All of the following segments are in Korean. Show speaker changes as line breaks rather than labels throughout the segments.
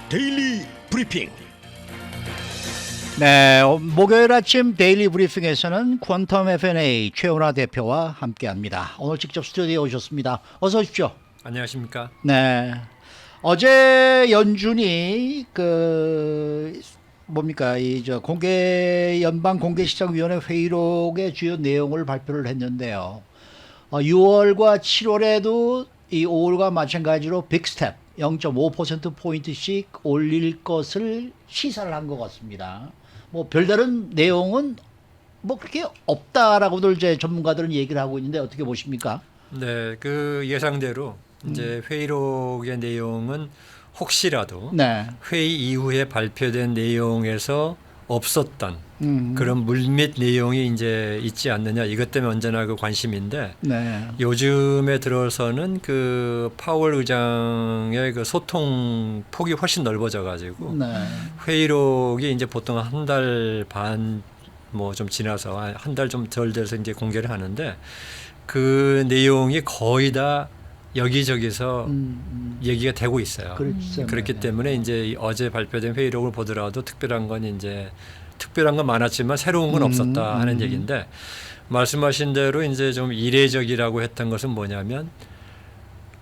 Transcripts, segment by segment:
데일리 브리핑.
네, 목요일 아침 데일리 브리핑에서는 퀀텀 F&A 최은하 대표와 함께합니다. 오늘 직접 스튜디오에 오셨습니다. 어서 오십시오.
안녕하십니까?
네, 어제 연준이 연방 공개시장위원회 회의록의 주요 내용을 발표를 했는데요. 6월과 7월에도 이 5월과 마찬가지로 빅스텝 0.5%포인트씩 올릴 것을 시사를 한 것 같습니다. 뭐 별다른 내용은 뭐 그렇게 없다라고들 이제 전문가들은 얘기를 하고 있는데 어떻게 보십니까?
네, 그 예상대로 이제 회의록의 내용은 혹시라도
네.
회의 이후에 발표된 내용에서 없었던 그런 물밑 내용이 이제 있지 않느냐, 이것 때문에 언제나 그 관심인데,
네.
요즘에 들어서는 그 파월 의장의 그 소통 폭이 훨씬 넓어져 가지고
네.
회의록이 이제 보통 한 달 반 뭐 좀 지나서 한 달 좀 덜 돼서 이제 공개를 하는데, 그 내용이 거의 다 여기저기서 얘기가 되고 있어요.
그렇죠.
그렇기
네.
때문에 이제 어제 발표된 회의록을 보더라도 특별한 건 많았지만 새로운 건 없었다 하는 얘기인데, 말씀하신 대로 이제 좀 이례적이라고 했던 것은 뭐냐면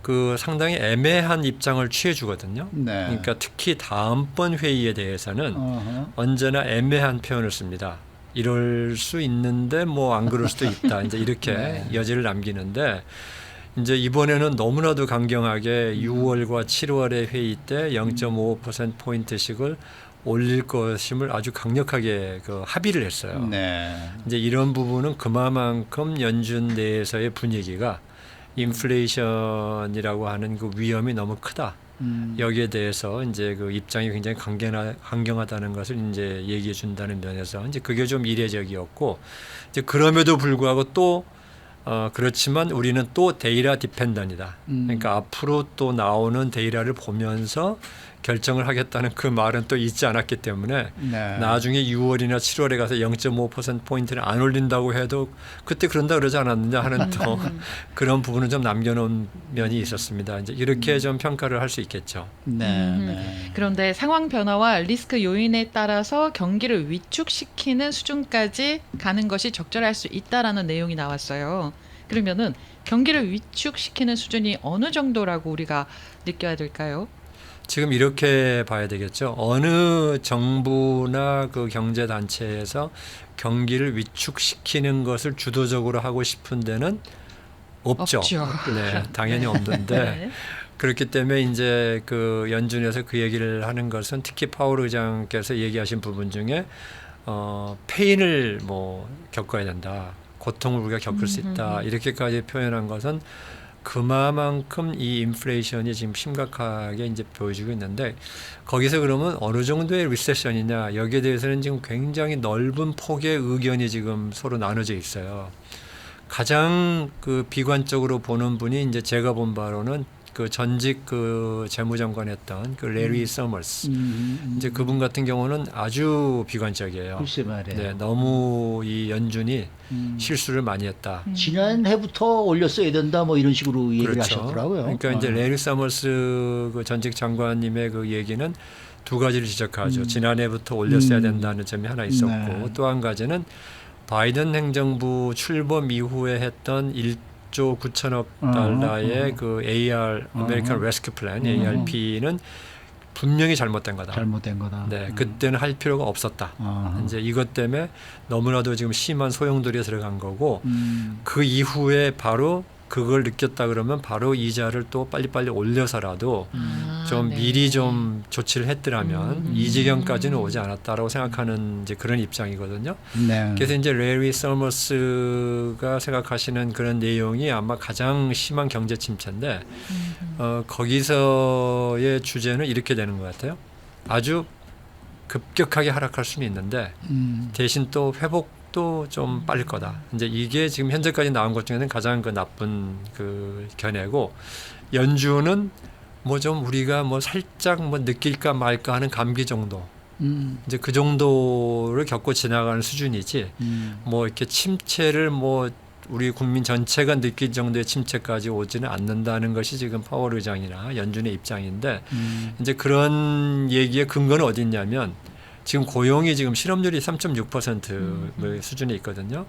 그 상당히 애매한 입장을 취해 주거든요.
네.
그러니까 특히 다음번 회의에 대해서는
어허.
언제나 애매한 표현을 씁니다. 이럴 수 있는데 뭐 안 그럴 수도 있다. 이제 이렇게
네.
여지를 남기는데, 이제 이번에는 너무나도 강경하게 6월과 7월의 회의 때 0.5%포인트씩을 올릴 것임을 아주 강력하게 그 합의를 했어요.
네.
이제 이런 부분은 그만큼 연준 내에서의 분위기가 인플레이션이라고 하는 그 위험이 너무 크다. 여기에 대해서 이제 그 입장이 굉장히 강경하다는 것을 이제 얘기해 준다는 면에서 이제 그게 좀 이례적이었고, 이제 그럼에도 불구하고 또 그렇지만 우리는 또 데이터 디펜던이다. 그러니까 앞으로 또 나오는 데이터를 보면서 결정을 하겠다는 그 말은 또 있지 않았기 때문에,
네.
나중에 6월이나 7월에 가서 0.5%포인트를 안 올린다고 해도 그때 그런다 그러지 않았느냐 하는 또 그런 부분은 좀 남겨놓은 면이 있었습니다. 이제 이렇게 좀 평가를 할 수 있겠죠.
네. 네.
그런데 상황 변화와 리스크 요인에 따라서 경기를 위축시키는 수준까지 가는 것이 적절할 수 있다라는 내용이 나왔어요. 그러면은 경기를 위축시키는 수준이 어느 정도라고 우리가 느껴야 될까요?
지금 이렇게 봐야 되겠죠. 어느 정부나 그 경제 단체에서 경기를 위축시키는 것을 주도적으로 하고 싶은 데는 없죠. 네, 당연히 없는데
네.
그렇기 때문에 이제 그 연준에서 그 얘기를 하는 것은 특히 파월 의장께서 얘기하신 부분 중에 페인을 뭐 겪어야 된다, 고통을 우리가 겪을 수 있다, 이렇게까지 표현한 것은 그만큼 이 인플레이션이 지금 심각하게 이제 보여지고 있는데, 거기서 그러면 어느 정도의 리세션이냐, 여기에 대해서는 지금 굉장히 넓은 폭의 의견이 지금 서로 나눠져 있어요. 가장 그 비관적으로 보는 분이 이제 제가 본 바로는 그 전직 그 재무장관했던 그 레리 서머스. 이제 그분 같은 경우는 아주 비관적이에요.
글쎄 말이에요.
네, 너무 이 연준이 실수를 많이 했다.
지난해부터 올렸어야 된다 뭐 이런 식으로 얘기를
그렇죠.
하셨더라고요.
그러니까 이제 레리 서머스 그 전직 장관님의 그 얘기는 두 가지를 지적하죠. 지난해부터 올렸어야 된다는 점이 하나 있었고,
네.
또 한 가지는 바이든 행정부 출범 이후에 했던 1조 9천억 달러의 그 AR 아메리칸 레스큐 플랜 ARP는 분명히 잘못된 거다.
잘못된 거다.
네, 그때는 할 필요가 없었다. 이제 이것 때문에 너무나도 지금 심한 소용돌이에 들어간 거고, 그 이후에 바로 그걸 느꼈다 그러면 바로 이자를 또 빨리빨리 올려서라도 좀
네.
미리 좀 조치를 했더라면 이 지경까지는 오지 않았다라고 생각하는 이제 그런 입장이거든요.
네.
그래서 이제 레리 서머스가 생각하시는 그런 내용이 아마 가장 심한 경제 침체인데, 거기서의 주제는 이렇게 되는 것 같아요. 아주 급격하게 하락할 수는 있는데 대신 또 회복도 좀 빠를 거다. 이제 이게 지금 현재까지 나온 것 중에는 가장 그 나쁜 그 견해고, 연준은 뭐 좀 우리가 뭐 살짝 뭐 느낄까 말까 하는 감기 정도, 이제 그 정도를 겪고 지나가는 수준이지, 뭐 이렇게 침체를 뭐 우리 국민 전체가 느낄 정도의 침체까지 오지는 않는다는 것이 지금 파월 의장이나 연준의 입장인데 이제 그런 얘기의 근거는 어디 있냐면 지금 고용이 지금 실업률이 3.6% 수준에 있거든요.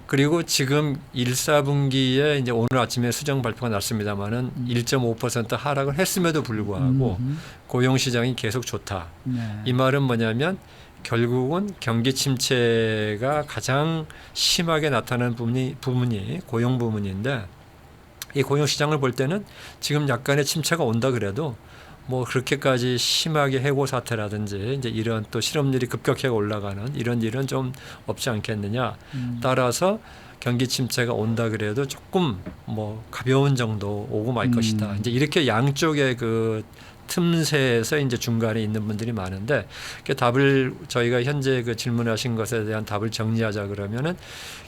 그리고 지금 1, 4분기에 이제 오늘 아침에 수정 발표가 났습니다마는 1.5% 하락을 했음에도 불구하고 고용 시장이 계속 좋다.
네.
이 말은 뭐냐면 결국은 경기 침체가 가장 심하게 나타나는 부분이 고용 부분인데 이 고용 시장을 볼 때는 지금 약간의 침체가 온다 그래도 뭐 그렇게까지 심하게 해고 사태라든지 이제 이런 또 실업률이 급격하게 올라가는 이런 일은 좀 없지 않겠느냐. 따라서 경기 침체가 온다 그래도 조금 뭐 가벼운 정도 오고 말 것이다. 이제 이렇게 양쪽의 그 틈새에서 이제 중간에 있는 분들이 많은데 그 답을 저희가 현재 그 질문하신 것에 대한 답을 정리하자 그러면은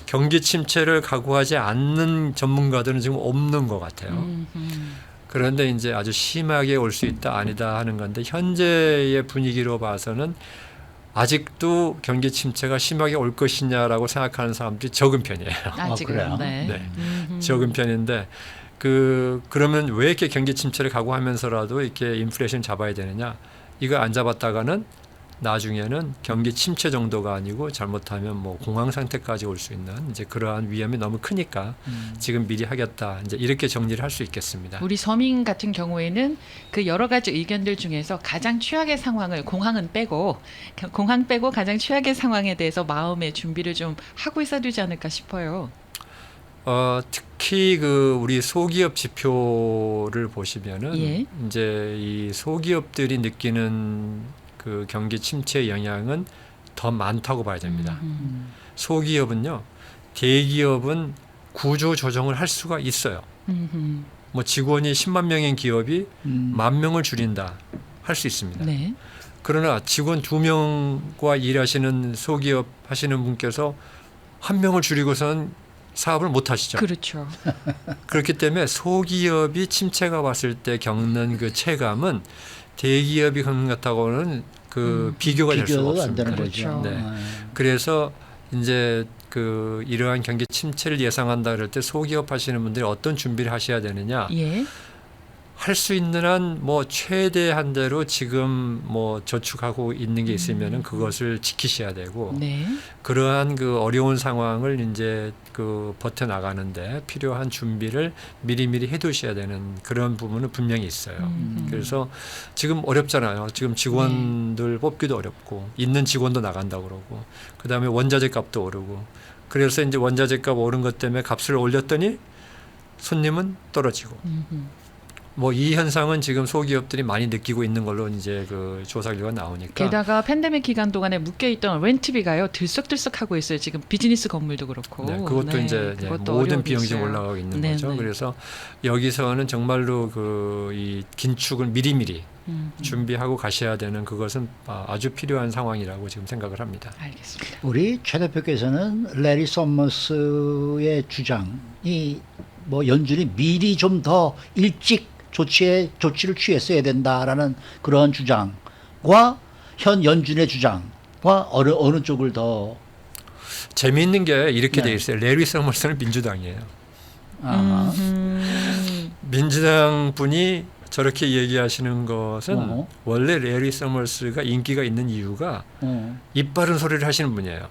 경기 침체를 각오하지 않는 전문가들은 지금 없는 것 같아요. 그런데 이제 아주 심하게 올 수 있다 아니다 하는 건데 현재의 분위기로 봐서는 아직도 경기 침체가 심하게 올 것이냐라고 생각하는 사람들이 적은 편이에요.
아직은
그래요?
네.
네. 적은 편인데 그러면 왜 이렇게 경기 침체를 각오하면서라도 이렇게 인플레이션 잡아야 되느냐? 이거 안 잡았다가는 나중에는 경기 침체 정도가 아니고 잘못하면 뭐 공황 상태까지 올 수 있는 이제 그러한 위험이 너무 크니까 지금 미리 하겠다 이제 이렇게 정리를 할 수 있겠습니다.
우리 서민 같은 경우에는 그 여러 가지 의견들 중에서 가장 최악의 상황을 공황 빼고 가장 최악의 상황에 대해서 마음의 준비를 좀 하고 있어야 되지 않을까 싶어요.
특히 그 우리 소기업 지표를 보시면은
예.
이제 이 소기업들이 느끼는 그 경기 침체 영향은 더 많다고 봐야 됩니다. 소기업은요, 대기업은 구조 조정을 할 수가 있어요. 뭐 직원이 10만 명인 기업이 10,000명을 줄인다 할 수 있습니다.
네.
그러나 직원 2명과 일하시는 소기업 하시는 분께서 1명을 줄이고선 사업을 못 하시죠.
그렇죠.
그렇기 때문에 소기업이 침체가 왔을 때 겪는 그 체감은 대기업이 겪는 것하고는 그 비교가 될 수가
비교가 안 되는
없습니다.
거죠.
네. 그래서 이제 그 이러한 경기 침체를 예상한다 그럴 때 소기업 하시는 분들이 어떤 준비를 하셔야 되느냐?
예.
할 수 있는 한 뭐 최대한 대로 지금 뭐 저축하고 있는 게 있으면은 그것을 지키셔야 되고
네.
그러한 그 어려운 상황을 이제 그 버텨 나가는데 필요한 준비를 미리미리 해두셔야 되는 그런 부분은 분명히 있어요. 그래서 지금 어렵잖아요. 지금 직원들 뽑기도 어렵고 있는 직원도 나간다고 그러고 그다음에 원자재 값도 오르고 그래서 이제 원자재 값 오른 것 때문에 값을 올렸더니 손님은 떨어지고 뭐 이 현상은 지금 소기업들이 많이 느끼고 있는 걸로 이제 그 조사 결과가 나오니까
게다가 팬데믹 기간 동안에 묶여있던 렌트비가요 들썩들썩하고 있어요. 지금 비즈니스 건물도 그렇고.
네, 그것도
네,
이제
그것도
모든
어려움이
비용이 좀
있어요.
올라가고 있는
네,
거죠.
네.
그래서 여기서는 정말로 그 이 긴축을 미리미리 준비하고 가셔야 되는 그것은 아주 필요한 상황이라고 지금 생각을 합니다.
알겠습니다.
우리 최 대표께서는 레리 서머스의 주장이 뭐 연준이 미리 좀 더 일찍 조치를 취했어야 된다라는 그런 주장과 현 연준의 주장과 어느 쪽을 더
재미있는 게 이렇게
네.
돼 있어요. 레리 서머스는 민주당이에요.
아,
민주당 분이 저렇게 얘기하시는 것은
어허.
원래 레리 서머스가 인기가 있는 이유가 입 바른 소리를 하시는 분이에요.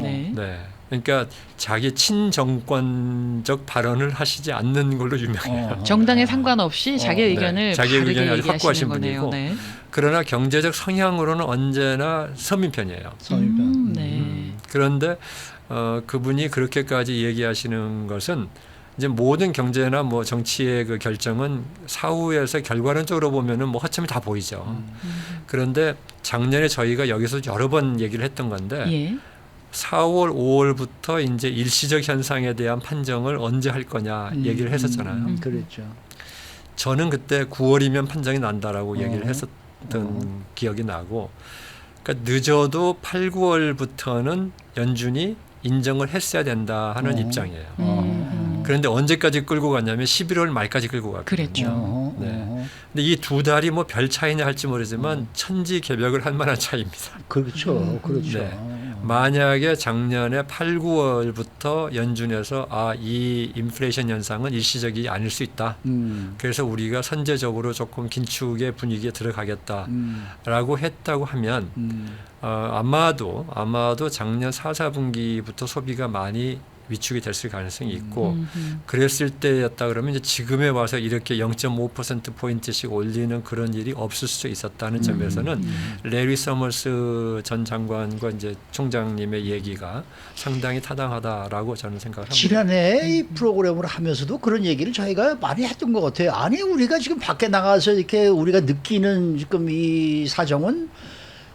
네.
네. 그러니까 자기 친정권적 발언을 하시지 않는 걸로 유명해요.
정당에 상관없이 자기 의견을
네. 자기
바르게
의견이 아주
얘기하시는
확고하신
거네요.
분이고
네.
그러나 경제적 성향으로는 언제나 서민 편이에요.
서민편.
네.
그런데 그분이 그렇게까지 얘기하시는 것은 이제 모든 경제나 뭐 정치의 그 결정은 사후에서 결과론적으로 보면은 뭐 허점이 다 보이죠. 그런데 작년에 저희가 여기서 여러 번 얘기를 했던 건데
예.
4월, 5월부터 이제 일시적 현상에 대한 판정을 언제 할 거냐 얘기를 했었잖아요.
그렇죠.
저는 그때 9월이면 판정이 난다라고 얘기를 했었던 기억이 나고, 그러니까 늦어도 8, 9월부터는 연준이 인정을 했어야 된다 하는 입장이에요. 그런데 언제까지 끌고 갔냐면 11월 말까지 끌고 갔거든요.
그랬죠.
어허,
네.
어허.
근데 이 두 달이 뭐 별 차이냐 할지 모르지만 천지개벽을 할 만한 차이입니다.
그렇죠. 그렇죠.
네. 만약에 작년에 8, 9월부터 연준에서 이 인플레이션 현상은 일시적이 아닐 수 있다. 그래서 우리가 선제적으로 조금 긴축의 분위기에 들어가겠다라고 했다고 하면 아마도 작년 4, 4분기부터 소비가 많이 위축이 됐을 가능성이 있고 그랬을 때였다 그러면 이제 지금에 와서 이렇게 0.5%포인트씩 올리는 그런 일이 없을 수 있었다는 점에서는 레리 서머스 전 장관과 이제 총장님의 얘기가 상당히 타당하다라고 저는 생각을 합니다.
지난해 이 프로그램을 하면서도 그런 얘기를 저희가 많이 했던 것 같아요. 아니 우리가 지금 밖에 나가서 이렇게 우리가 느끼는 지금 이 사정은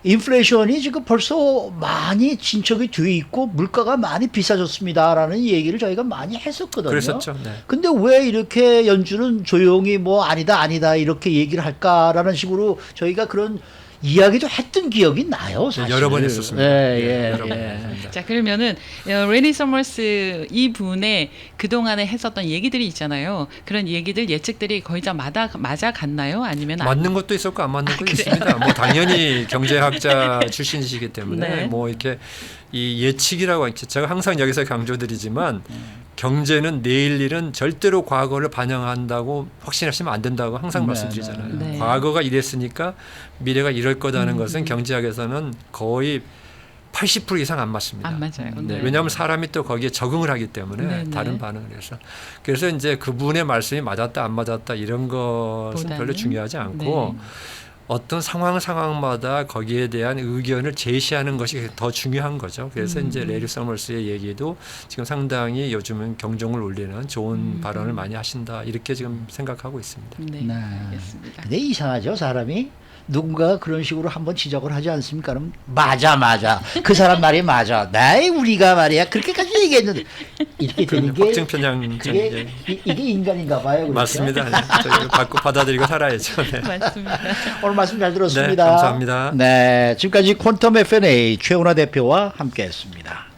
인플레이션이 지금 벌써 많이 진척이 돼 있고 물가가 많이 비싸졌습니다라는 얘기를 저희가 많이 했었거든요.
그랬었죠. 네.
근데 왜 이렇게 연준은 조용히 뭐 아니다 이렇게 얘기를 할까라는 식으로 저희가 그런 이야기도 했던 기억이 나요. 사실.
여러 번 했었습니다.
예.
여러 번 했습니다.
자, 그러면은 레니 서머스 이분의 그동안에 했었던 얘기들이 있잖아요. 그런 얘기들 예측들이 거의 다 맞아 갔나요? 아니면
맞는 것도 있었고 안 맞는 것도 있습니다. 뭐 당연히 경제학자 출신이시기 때문에
네.
뭐 이렇게 이 예측이라고 제가 항상 여기서 강조드리지만 경제는 내일 일은 절대로 과거를 반영한다고 확신하시면 안 된다고 항상
네,
말씀드리잖아요.
네.
과거가 이랬으니까 미래가 이럴 거다는 것은 경제학에서는 거의 80% 이상 안 맞습니다.
안 맞아요.
네, 왜냐하면 사람이 또 거기에 적응을 하기 때문에
네, 네.
다른 반응을 해서 그래서 이제 그분의 말씀이 맞았다 안 맞았다 이런 것은 별로
보다는?
중요하지 않고 어떤 상황마다 거기에 대한 의견을 제시하는 것이 더 중요한 거죠. 그래서 이제 레리 서머스의 얘기도 지금 상당히 요즘은 경종을 울리는 좋은 발언을 많이 하신다 이렇게 지금 생각하고 있습니다.
네,
네.
알겠습니다.
근데 이상하죠, 사람이. 누군가가 그런 식으로 한번 지적을 하지 않습니까? 그럼 맞아. 그 사람 말이 맞아. 네, 우리가 말이야. 그렇게까지 얘기했는데 이렇게 되는 게
확증편향
이게 인간인가 봐요. 그렇죠?
맞습니다. 네. 저희 받고 받아들이고 살아야죠. 네.
맞습니다.
오늘 말씀 잘 들었습니다.
네, 감사합니다.
네, 지금까지 퀀텀 F&A 최은하 대표와 함께했습니다.